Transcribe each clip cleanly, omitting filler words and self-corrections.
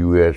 US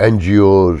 NGOs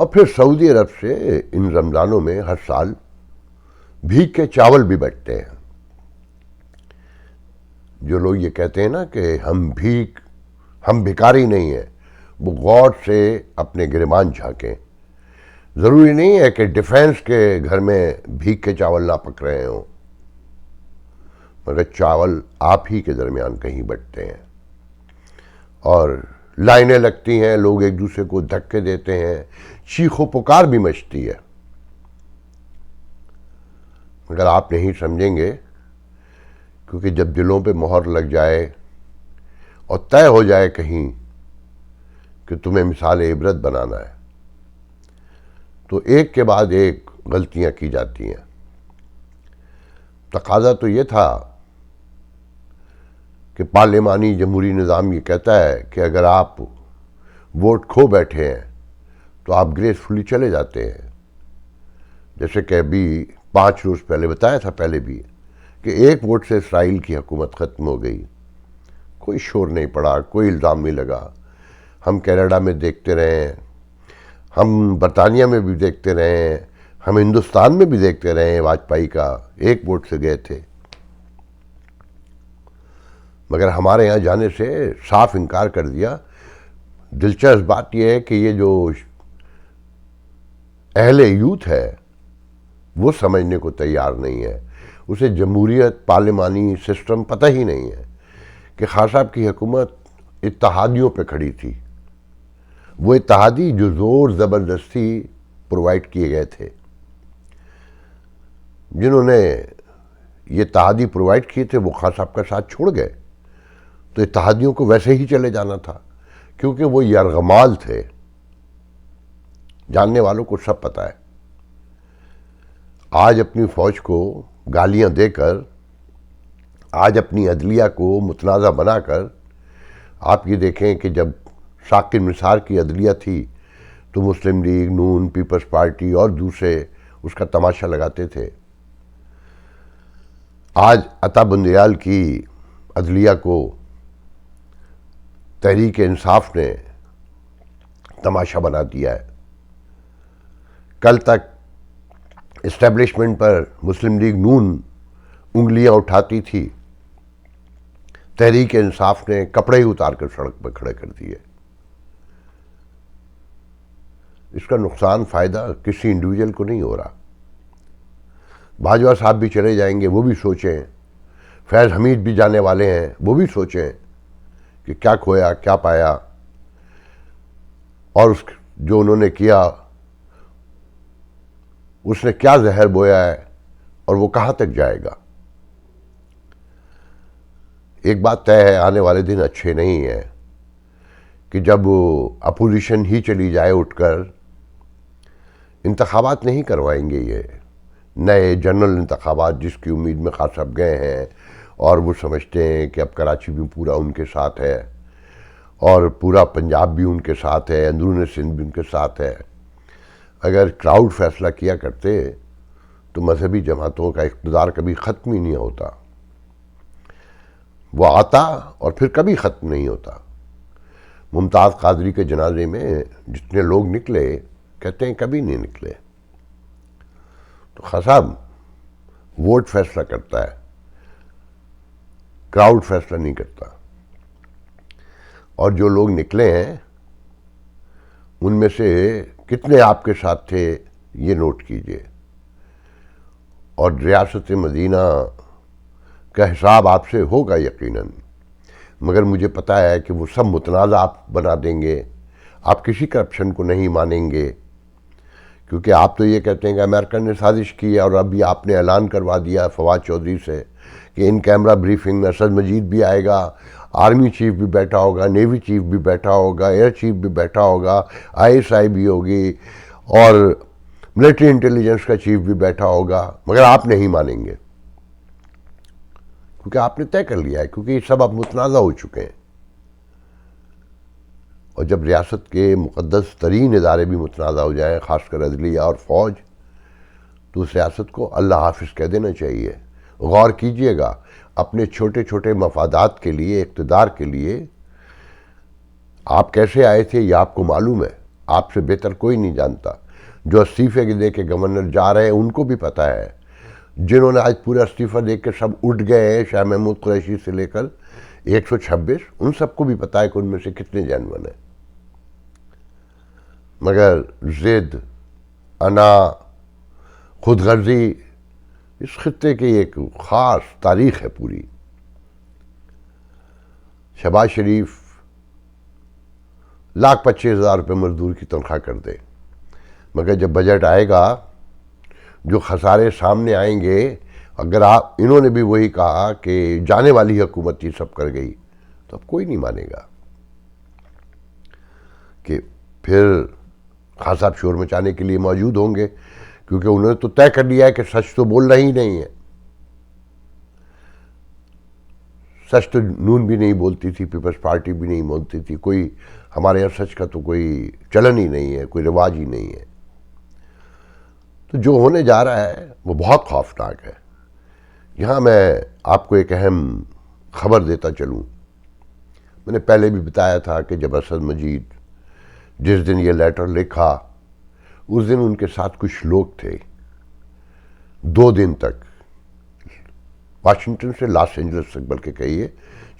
اور پھر سعودی عرب سے ان رمضانوں میں ہر سال بھیگ کے چاول بھی بٹتے ہیں. جو لوگ یہ کہتے ہیں نا کہ ہم بھکاری نہیں ہیں، وہ غور سے اپنے گریبان جھانکیں. ضروری نہیں ہے کہ ڈیفینس کے گھر میں بھیگ کے چاول نہ پک رہے ہوں، مگر چاول آپ ہی کے درمیان کہیں بٹتے ہیں اور لائنیں لگتی ہیں، لوگ ایک دوسرے کو دھکے دیتے ہیں، چیخ و پکار بھی مچتی ہے. مگر آپ نہیں سمجھیں گے، کیونکہ جب دلوں پہ مہر لگ جائے اور طے ہو جائے کہیں کہ تمہیں مثال عبرت بنانا ہے، تو ایک کے بعد ایک غلطیاں کی جاتی ہیں. تقاضا تو یہ تھا کہ پارلیمانی جمہوری نظام یہ کہتا ہے کہ اگر آپ ووٹ کھو بیٹھے ہیں تو آپ گریسفلی چلے جاتے ہیں. جیسے کہ ابھی 5 روز پہلے بتایا تھا، پہلے بھی، کہ ایک ووٹ سے اسرائیل کی حکومت ختم ہو گئی. کوئی شور نہیں پڑا، کوئی الزام نہیں لگا. ہم کینیڈا میں دیکھتے رہے ہیں، ہم برطانیہ میں بھی دیکھتے رہے ہیں، ہم ہندوستان میں بھی دیکھتے رہے ہیں، واجپئی کا ایک ووٹ سے گئے تھے. مگر ہمارے یہاں جانے سے صاف انکار کر دیا. دلچسپ بات یہ ہے کہ یہ جو اہل یوتھ ہے وہ سمجھنے کو تیار نہیں ہے. اسے جمہوریت، پارلیمانی سسٹم پتہ ہی نہیں ہے کہ خان صاحب کی حکومت اتحادیوں پہ کھڑی تھی. وہ اتحادی جو زور زبردستی پرووائڈ کیے گئے تھے، جنہوں نے یہ اتحادی پرووائڈ کیے تھے وہ خان صاحب کا ساتھ چھوڑ گئے، تو اتحادیوں کو ویسے ہی چلے جانا تھا، کیونکہ وہ یرغمال تھے. جاننے والوں کو سب پتہ ہے. آج اپنی فوج کو گالیاں دے کر، آج اپنی عدلیہ کو متنازع بنا کر، آپ یہ دیکھیں کہ جب ثاقب نثار کی عدلیہ تھی تو مسلم لیگ، نون، پیپلز پارٹی اور دوسرے اس کا تماشا لگاتے تھے. آج عطا بندیال کی عدلیہ کو تحریک انصاف نے تماشا بنا دیا ہے. کل تک اسٹیبلشمنٹ پر مسلم لیگ نون انگلیاں اٹھاتی تھی، تحریک انصاف نے کپڑے ہی اتار کر سڑک پر کھڑے کر دیے. اس کا نقصان فائدہ کسی انڈیویجول کو نہیں ہو رہا. باجوہ صاحب بھی چلے جائیں گے، وہ بھی سوچیں. فیض حمید بھی جانے والے ہیں، وہ بھی سوچیں کہ کیا کھویا، کیا پایا، اور جو انہوں نے کیا اس نے کیا زہر بویا ہے اور وہ کہاں تک جائے گا. ایک بات طے ہے، آنے والے دن اچھے نہیں ہیں کہ جب اپوزیشن ہی چلی جائے اٹھ کر. انتخابات نہیں کروائیں گے یہ نئے جنرل انتخابات، جس کی امید میں خان صاحب گئے ہیں، اور وہ سمجھتے ہیں کہ اب کراچی بھی پورا ان کے ساتھ ہے اور پورا پنجاب بھی ان کے ساتھ ہے، اندرون سندھ بھی ان کے ساتھ ہے. اگر کراؤڈ فیصلہ کیا کرتے تو مذہبی جماعتوں کا اقتدار کبھی ختم ہی نہیں ہوتا. وہ آتا اور پھر کبھی ختم نہیں ہوتا. ممتاز قادری کے جنازے میں جتنے لوگ نکلے، کہتے ہیں کبھی نہیں نکلے. تو خان صاحب ووٹ فیصلہ کرتا ہے، کراؤڈ فیصلہ نہیں کرتا. اور جو لوگ نکلے ہیں ان میں سے کتنے آپ کے ساتھ تھے یہ نوٹ کیجئے. اور ریاست مدینہ کا حساب آپ سے ہوگا یقیناً، مگر مجھے پتہ ہے کہ وہ سب متنازع آپ بنا دیں گے. آپ کسی کرپشن کو نہیں مانیں گے، کیونکہ آپ تو یہ کہتے ہیں کہ امریکن نے سازش کی ہے، اور ابھی آپ نے اعلان کروا دیا فواد چودھری سے کہ ان کیمرہ بریفنگ میں اسد مجید بھی آئے گا، آرمی چیف بھی بیٹھا ہوگا، نیوی چیف بھی بیٹھا ہوگا، ایئر چیف بھی بیٹھا ہوگا، ISI بھی ہوگی، اور ملٹری انٹیلیجنس کا چیف بھی بیٹھا ہوگا. مگر آپ نہیں مانیں گے، کیونکہ آپ نے طے کر لیا ہے، کیونکہ یہ سب اب متنازع ہو چکے ہیں. اور جب ریاست کے مقدس ترین ادارے بھی متنازع ہو جائیں، خاص کر عدلیہ اور فوج، تو اس ریاست کو اللہ حافظ کہہ دینا چاہیے. غور کیجئے گا، اپنے چھوٹے چھوٹے مفادات کے لیے، اقتدار کے لیے آپ کیسے آئے تھے یہ آپ کو معلوم ہے. آپ سے بہتر کوئی نہیں جانتا. جو استعفے کے دے کے گورنر جا رہے ہیں ان کو بھی پتہ ہے. جنہوں نے آج پورا استعفیٰ دے کے سب اٹھ گئے ہیں، شاہ محمود قریشی سے لے کر 126، ان سب کو بھی پتہ ہے کہ ان میں سے کتنے جینون ہیں. مگر ضد، انا، خود غرضی اس خطے کی ایک خاص تاریخ ہے پوری. شہباز شریف 1,25,000 روپے مزدور کی تنخواہ کر دے، مگر جب بجٹ آئے گا جو خسارے سامنے آئیں گے، اگر انہوں نے بھی وہی کہا کہ جانے والی حکومت یہ سب کر گئی، تو اب کوئی نہیں مانے گا. کہ پھر خان صاحب شور مچانے کے لیے موجود ہوں گے، کیونکہ انہوں نے تو طے کر لیا ہے کہ سچ تو بولنا ہی نہیں ہے. سچ تو نون بھی نہیں بولتی تھی، پیپلز پارٹی بھی نہیں بولتی تھی. کوئی ہمارے یہاں سچ کا تو کوئی چلن ہی نہیں ہے، کوئی رواج ہی نہیں ہے. تو جو ہونے جا رہا ہے وہ بہت خوفناک ہے. یہاں میں آپ کو ایک اہم خبر دیتا چلوں. میں نے پہلے بھی بتایا تھا کہ جب اسد مجید جس دن یہ لیٹر لکھا، اس دن ان کے ساتھ کچھ لوگ تھے 2 دن تک، واشنگٹن سے لاس اینجلس تک، بلکہ کہیے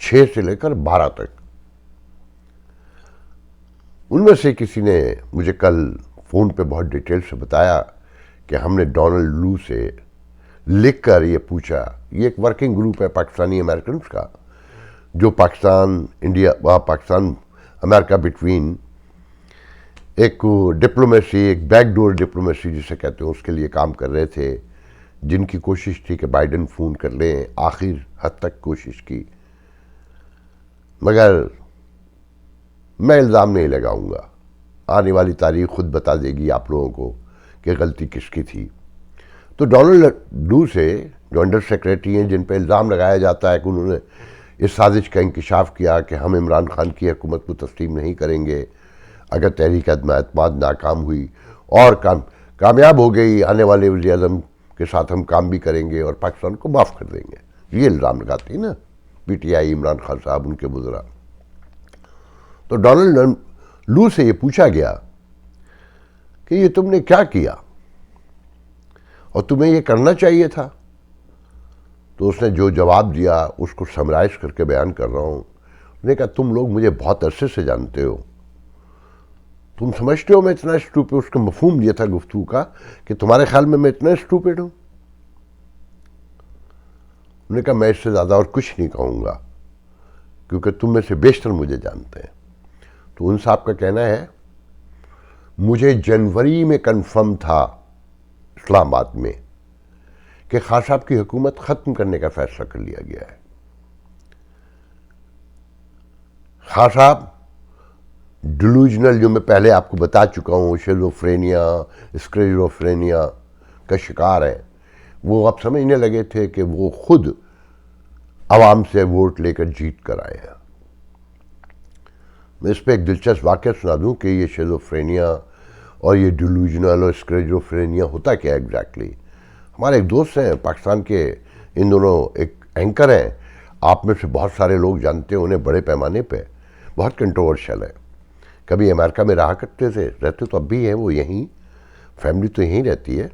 6 سے لے کر 12 تک. ان میں سے کسی نے مجھے کل فون پہ بہت ڈیٹیل سے بتایا کہ ہم نے ڈونلڈ لو سے لکھ کر یہ پوچھا. یہ ایک ورکنگ گروپ ہے پاکستانی امریکنز کا، جو پاکستان انڈیا پاکستان امریکہ بٹوین ایک ڈپلومیسی، ایک بیک ڈور ڈپلومیسی جسے کہتے ہیں، اس کے لیے کام کر رہے تھے. جن کی کوشش تھی کہ بائیڈن فون کر لیں، آخر حد تک کوشش کی. مگر میں الزام نہیں لگاؤں گا، آنے والی تاریخ خود بتا دے گی آپ لوگوں کو کہ غلطی کس کی تھی. تو ڈونلڈ لو سے جو انڈر سیکریٹری ہیں، جن پہ الزام لگایا جاتا ہے کہ انہوں نے اس سازش کا انکشاف کیا کہ ہم عمران خان کی حکومت کو تسلیم نہیں کریں گے اگر تحریک عدم اعتماد ناکام ہوئی اور کامیاب ہو گئی، آنے والے وزیر اعظم کے ساتھ ہم کام بھی کریں گے اور پاکستان کو معاف کر دیں گے. یہ الزام لگاتے ہیں نا P T I, Imran Khan صاحب، ان کے وزراء. تو ڈونلڈ لو سے یہ پوچھا گیا کہ یہ تم نے کیا کیا اور تمہیں یہ کرنا چاہیے تھا. تو اس نے جو جواب دیا اس کو سمرائز کر کے بیان کر رہا ہوں. اس نے کہا تم لوگ مجھے بہت عرصے سے جانتے ہو، تم سمجھتے ہو میں اتنا اسٹوپڈ. اس کا مفہوم یہ تھا گفتگو کا کہ تمہارے خیال میں اتنا اسٹوپڈ ہوں. انہوں نے کہا میں اس سے زیادہ اور کچھ نہیں کہوں گا کیونکہ تم میں سے بیشتر مجھے جانتے ہیں. تو ان صاحب کا کہنا ہے مجھے جنوری میں کنفرم تھا اسلام آباد میں کہ خان صاحب کی حکومت ختم کرنے کا فیصلہ کر لیا گیا ہے. خان صاحب ڈیلوژنل، جو میں پہلے آپ کو بتا چکا ہوں، شیزوفرینیا، اسکریزوفرینیا کا شکار ہے. وہ اب سمجھنے لگے تھے کہ وہ خود عوام سے ووٹ لے کر جیت کر آئے ہیں. میں اس پہ ایک دلچسپ واقعہ سنا دوں کہ یہ شیزوفرینیا اور یہ ڈیلوژنل اور اسکریزوفرینیا ہوتا کیا ایگزیکٹلی. ہمارے ایک دوست ہیں پاکستان کے، ان دونوں ایک اینکر ہیں، آپ میں سے بہت سارے لوگ جانتے ہیں انہیں بڑے پیمانے پہ، بہت کنٹروورشل ہے. کبھی امریکہ میں رہا کرتے تھے، رہتے تو اب بھی ہیں وہ یہیں، فیملی تو یہیں رہتی ہے.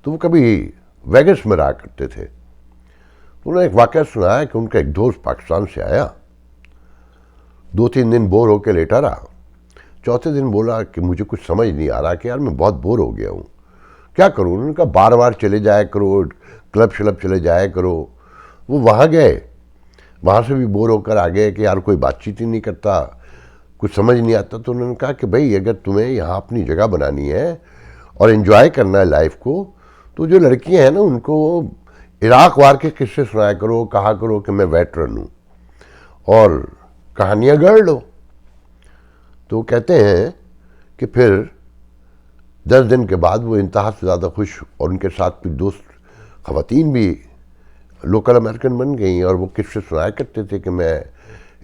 تو وہ کبھی ویگس میں رہا کرتے تھے. انہوں نے ایک واقعہ سنایا کہ ان کا ایک دوست پاکستان سے آیا، 2-3 دن بور ہو کے لیٹا رہا. چوتھے دن بولا کہ مجھے کچھ سمجھ نہیں آ رہا کہ یار میں بہت بور ہو گیا ہوں، کیا کروں. انہوں نے کہا بار بار چلے جایا کرو، کلب شلب چلے جایا کرو. وہ وہاں گئے، وہاں سے بھی بور ہو کر آ گئے کہ یار کوئی بات چیت ہی نہیں کرتا، کچھ سمجھ نہیں آتا. تو انہوں نے کہا کہ بھائی اگر تمہیں یہاں اپنی جگہ بنانی ہے اور انجوائے کرنا ہے لائف کو، تو جو لڑکیاں ہیں نا ان کو عراق وار کے قصے سنایا کرو، کہا کرو کہ میں ویٹرن ہوں اور کہانیاں گڑھ لو. تو کہتے ہیں کہ پھر 10 دن کے بعد وہ انتہا سے زیادہ خوش، اور ان کے ساتھ کچھ دوست خواتین بھی لوکل امریکن بن گئیں اور وہ قصے سنایا کرتے تھے کہ میں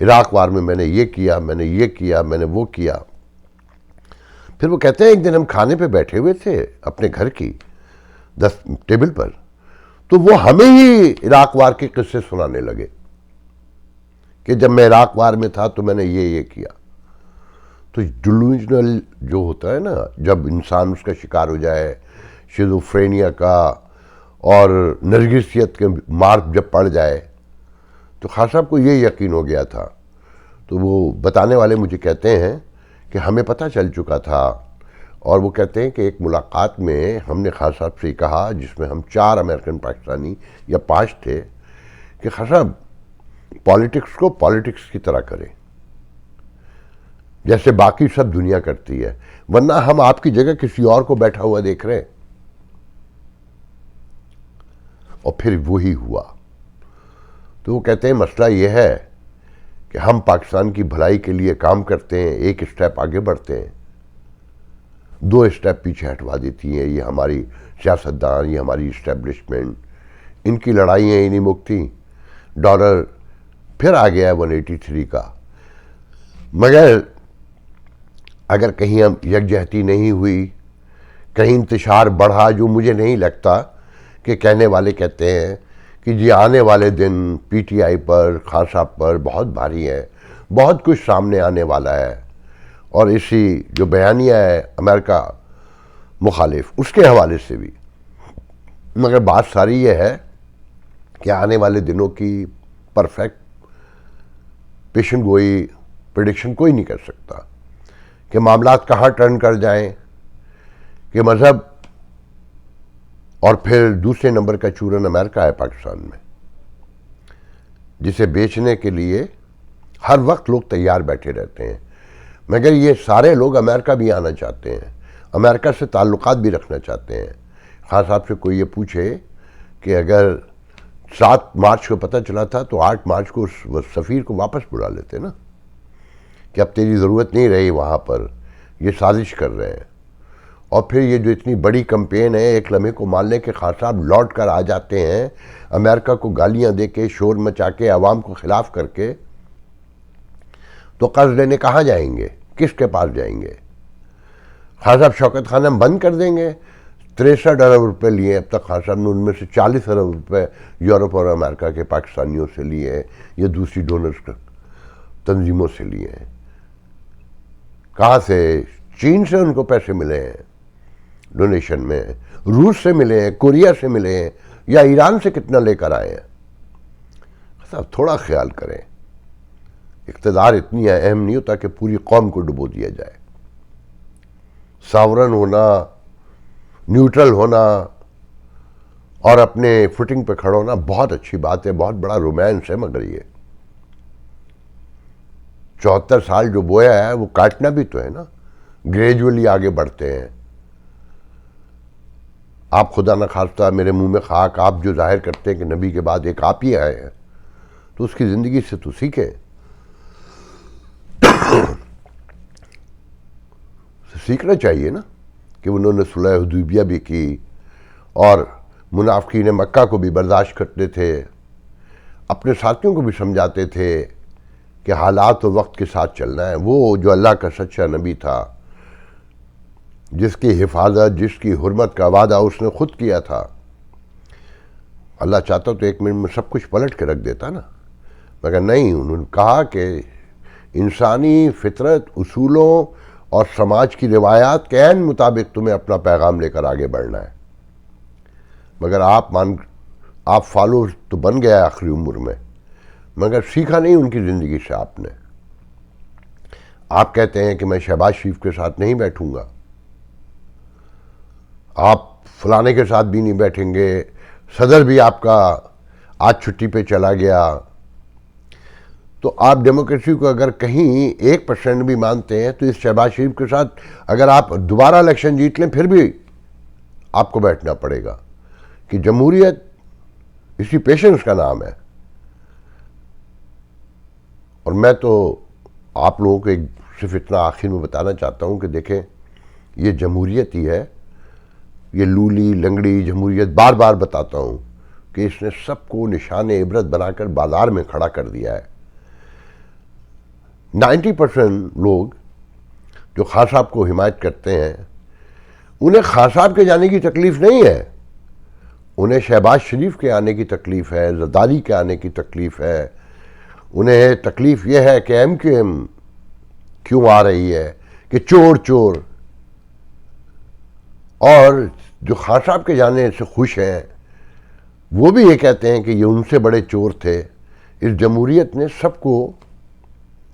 عراق وار میں نے یہ کیا، میں نے یہ کیا، میں نے وہ کیا. پھر وہ کہتے ہیں ایک دن ہم کھانے پہ بیٹھے ہوئے تھے اپنے گھر کی ٹیبل پر، تو وہ ہمیں ہی عراق وار کے قصے سنانے لگے کہ جب میں عراق وار میں تھا تو میں نے یہ کیا. تو ڈیلوژنل جو ہوتا ہے نا، جب انسان اس کا شکار ہو جائے شیزوفرینیا کا اور نرگسیت کے مار جب پڑ جائے، تو خان صاحب کو یہ یقین ہو گیا تھا. تو وہ بتانے والے مجھے کہتے ہیں کہ ہمیں پتہ چل چکا تھا، اور وہ کہتے ہیں کہ ایک ملاقات میں ہم نے خان صاحب سے کہا، جس میں ہم 4 امریکن پاکستانی یا 5 تھے، کہ خان صاحب پالیٹکس کو پالیٹکس کی طرح کریں جیسے باقی سب دنیا کرتی ہے، ورنہ ہم آپ کی جگہ کسی اور کو بیٹھا ہوا دیکھ رہے ہیں. اور پھر وہی ہوا. تو وہ کہتے ہیں مسئلہ یہ ہے کہ ہم پاکستان کی بھلائی کے لیے کام کرتے ہیں، ایک اسٹیپ آگے بڑھتے ہیں، 2 اسٹیپ پیچھے ہٹوا دیتی ہیں یہ ہماری سیاستدان، یہ ہماری اسٹیبلشمنٹ. ان کی لڑائیاں ہی نہیں مکتی. ڈالر پھر آ گیا ہے 183 کا. مگر اگر کہیں ہم یکجہتی نہیں ہوئی، کہیں انتشار بڑھا، جو مجھے نہیں لگتا، کہ کہنے والے کہتے ہیں کہ جی آنے والے دن پی ٹی آئی پر، خان صاحب پر بہت بھاری ہے، بہت کچھ سامنے آنے والا ہے. اور اسی جو بیانیہ ہے امریکہ مخالف، اس کے حوالے سے بھی. مگر بات ساری یہ ہے کہ آنے والے دنوں کی پرفیکٹ پیشن گوئی پریڈکشن کوئی نہیں کر سکتا کہ معاملات کہاں ٹرن کر جائیں، کہ مذہب اور پھر دوسرے نمبر کا چورن امریکہ ہے پاکستان میں، جسے بیچنے کے لیے ہر وقت لوگ تیار بیٹھے رہتے ہیں. مگر یہ سارے لوگ امریکہ بھی آنا چاہتے ہیں، امریکہ سے تعلقات بھی رکھنا چاہتے ہیں. خان صاحب سے کوئی یہ پوچھے کہ اگر 7 مارچ کو پتہ چلا تھا تو 8 مارچ کو اس سفیر کو واپس بلا لیتے نا، کہ اب تیری ضرورت نہیں رہی وہاں پر، یہ سازش کر رہے ہیں. اور پھر یہ جو اتنی بڑی کمپین ہے ایک لمحے کو ماننے کے، خان صاحب لوٹ کر آ جاتے ہیں امریکہ کو گالیاں دے کے، شور مچا کے، عوام کو خلاف کر کے، تو قرض لینے کہاں جائیں گے؟ کس کے پاس جائیں گے؟ خان صاحب شوکت خانہ بند کر دیں گے. 63 ارب روپے لیے اب تک خان صاحب نے، ان میں سے 40 ارب روپے یورپ اور امریکہ کے پاکستانیوں سے لیے ہیں یا دوسری ڈونرز تنظیموں سے لیے ہیں. کہاں سے؟ چین سے ان کو پیسے ملے ہیں ڈونیشن میں، روس سے ملے ہیں، کوریا سے ملے ہیں، یا ایران سے کتنا لے کر آئے ہیں. صاحب تھوڑا خیال کریں، اقتدار اتنی اہم نہیں ہوتا کہ پوری قوم کو ڈبو دیا جائے. ساورن ہونا، نیوٹرل ہونا اور اپنے فٹنگ پہ کھڑا ہونا بہت اچھی بات ہے، بہت بڑا رومانس ہے. مگر یہ 74 سال جو بویا ہے وہ کاٹنا بھی تو ہے نا. گریجولی آگے بڑھتے ہیں. آپ خدا نخواستہ میرے منہ میں خاک، آپ جو ظاہر کرتے ہیں کہ نبی کے بعد ایک آپ ہی آئے ہیں، تو اس کی زندگی سے تو سیکھیں. سیکھنا چاہیے نا کہ انہوں نے صلح حدیبیہ بھی کی اور منافقین مکہ کو بھی برداشت کرتے تھے، اپنے ساتھیوں کو بھی سمجھاتے تھے کہ حالات و وقت کے ساتھ چلنا ہے. وہ جو اللہ کا سچا نبی تھا، جس کی حفاظت، جس کی حرمت کا وعدہ اس نے خود کیا تھا، اللہ چاہتا تو 1 منٹ میں سب کچھ پلٹ کے رکھ دیتا نا. مگر نہیں، انہوں نے کہا کہ انسانی فطرت، اصولوں اور سماج کی روایات کے عین مطابق تمہیں اپنا پیغام لے کر آگے بڑھنا ہے. مگر آپ فالو تو بن گیا آخری عمر میں، مگر سیکھا نہیں ان کی زندگی سے آپ نے. آپ کہتے ہیں کہ میں شہباز شریف کے ساتھ نہیں بیٹھوں گا، آپ فلانے کے ساتھ بھی نہیں بیٹھیں گے، صدر بھی آپ کا آج چھٹی پہ چلا گیا. تو آپ ڈیموکریسی کو اگر کہیں 1% بھی مانتے ہیں تو اس شہباز شریف کے ساتھ اگر آپ دوبارہ الیکشن جیت لیں پھر بھی آپ کو بیٹھنا پڑے گا. کہ جمہوریت اسی پیشنس کا نام ہے. اور میں تو آپ لوگوں کو صرف اتنا آخر میں بتانا چاہتا ہوں کہ دیکھیں، یہ جمہوریت ہی ہے، یہ لولی لنگڑی جمہوریت بار بار بتاتا ہوں کہ اس نے سب کو نشان عبرت بنا کر بازار میں کھڑا کر دیا ہے. 90% لوگ جو خان صاحب کو حمایت کرتے ہیں، انہیں خان صاحب کے جانے کی تکلیف نہیں ہے، انہیں شہباز شریف کے آنے کی تکلیف ہے، زرداری کے آنے کی تکلیف ہے. انہیں تکلیف یہ ہے کہ ایم کیو ایم کیوں آ رہی ہے، کہ چور چور. اور جو خان صاحب کے جانے سے خوش ہیں وہ بھی یہ کہتے ہیں کہ یہ ان سے بڑے چور تھے. اس جمہوریت نے سب کو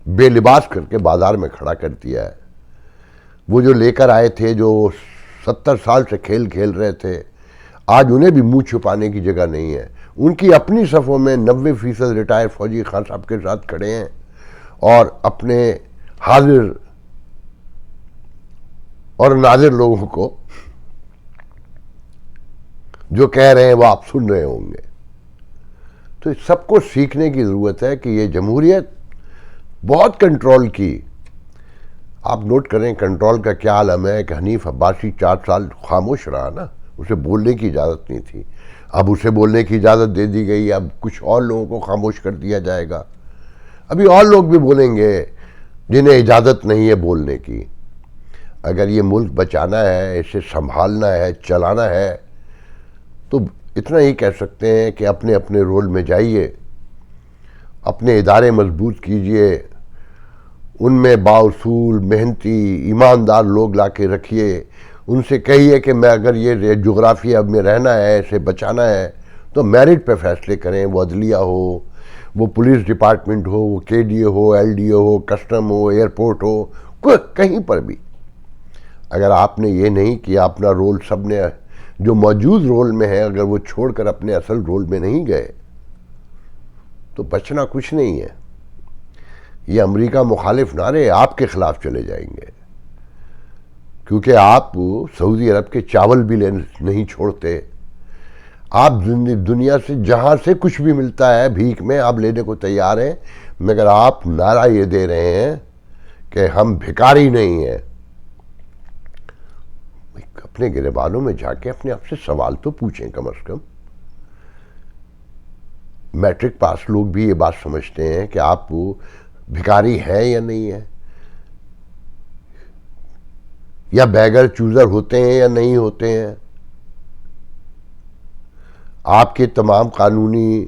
بے لباس کر کے بازار میں کھڑا کر دیا ہے. وہ جو لے کر آئے تھے جو 70 سال سے کھیل کھیل رہے تھے آج انہیں بھی منہ چھپانے کی جگہ نہیں ہے. ان کی اپنی صفوں میں 90% ریٹائر فوجی خان صاحب کے ساتھ کھڑے ہیں اور اپنے حاضر اور ناظر لوگوں کو جو کہہ رہے ہیں وہ آپ سن رہے ہوں گے. تو سب کو سیکھنے کی ضرورت ہے کہ یہ جمہوریت بہت کنٹرول کی. آپ نوٹ کریں کنٹرول کا کیا عالم ہے کہ حنیف عباسی 4 سال خاموش رہا نا, اسے بولنے کی اجازت نہیں تھی. اب اسے بولنے کی اجازت دے دی گئی, اب کچھ اور لوگوں کو خاموش کر دیا جائے گا. ابھی اور لوگ بھی بولیں گے جنہیں اجازت نہیں ہے بولنے کی. اگر یہ ملک بچانا ہے, اسے سنبھالنا ہے, چلانا ہے تو اتنا ہی کہہ سکتے ہیں کہ اپنے اپنے رول میں جائیے, اپنے ادارے مضبوط کیجئے, ان میں بااصول محنتی ایماندار لوگ لا کے رکھیے. ان سے کہیے کہ میں اگر یہ جغرافیہ میں رہنا ہے, اسے بچانا ہے تو میرٹ پہ فیصلے کریں. وہ عدلیہ ہو, وہ پولیس ڈپارٹمنٹ ہو, وہ کے ڈی اے ہو, ایل ڈی اے ہو, کسٹم ہو, ایئرپورٹ ہو, کہیں پر بھی. اگر آپ نے یہ نہیں کیا, اپنا رول سب نے جو موجود رول میں ہے اگر وہ چھوڑ کر اپنے اصل رول میں نہیں گئے تو بچنا کچھ نہیں ہے. یہ امریکہ مخالف نعرے آپ کے خلاف چلے جائیں گے, کیونکہ آپ سعودی عرب کے چاول بھی نہیں چھوڑتے. آپ دنیا سے جہاں سے کچھ بھی ملتا ہے بھیک میں آپ لینے کو تیار ہیں, مگر آپ نعرہ یہ دے رہے ہیں کہ ہم بھکاری نہیں ہیں. اپنے گریبانوں میں جا کے اپنے آپ سے سوال تو پوچھیں کم از کم. میٹرک پاس لوگ بھی یہ بات سمجھتے ہیں کہ آپ بھکاری ہیں یا نہیں ہیں, یا بیگر چوزر ہوتے ہیں یا نہیں ہوتے ہیں. آپ کے تمام قانونی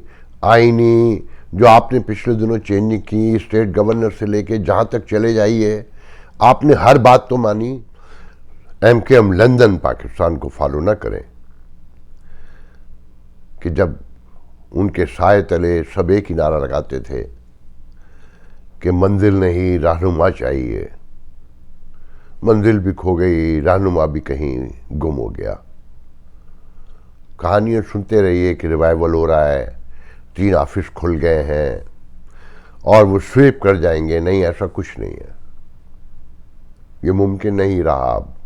آئینی جو آپ نے پچھلے دنوں چینج کی, اسٹیٹ گورنر سے لے کے جہاں تک چلے جائیے, آپ نے ہر بات تو مانی. ایم کے ایم لندن پاکستان کو فالو نہ کریں کہ جب ان کے سائے تلے سب ایک ہی نعرہ لگاتے تھے کہ منزل نہیں رہنما چاہیے. منزل بھی کھو گئی, رہنما بھی کہیں گم ہو گیا. کہانیاں سنتے رہیے کہ ریوائول ہو رہا ہے, 3 آفس کھل گئے ہیں اور وہ سویپ کر جائیں گے. نہیں, ایسا کچھ نہیں ہے, یہ ممکن نہیں رہا. اب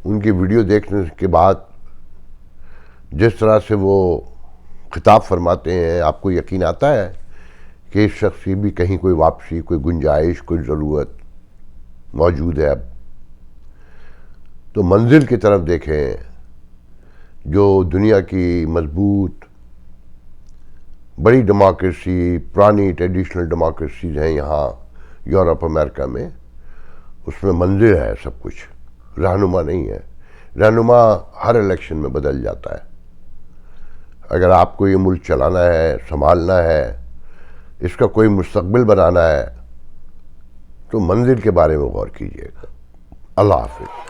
ان کی ویڈیو دیکھنے کے بعد جس طرح سے وہ خطاب فرماتے ہیں آپ کو یقین آتا ہے کہ اس شخص کی بھی کہیں کوئی واپسی, کوئی گنجائش, کوئی ضرورت موجود ہے. اب تو منزل کی طرف دیکھیں جو دنیا کی مضبوط بڑی ڈیموکریسی, پرانی ٹریڈیشنل ڈیموکریسیز ہیں یہاں یورپ امریکہ میں, اس میں منزل ہے سب کچھ, رہنما نہیں ہے. رہنما ہر الیکشن میں بدل جاتا ہے. اگر آپ کو یہ ملک چلانا ہے, سنبھالنا ہے, اس کا کوئی مستقبل بنانا ہے تو منزل کے بارے میں غور کیجیے گا. اللہ حافظ.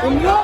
عمران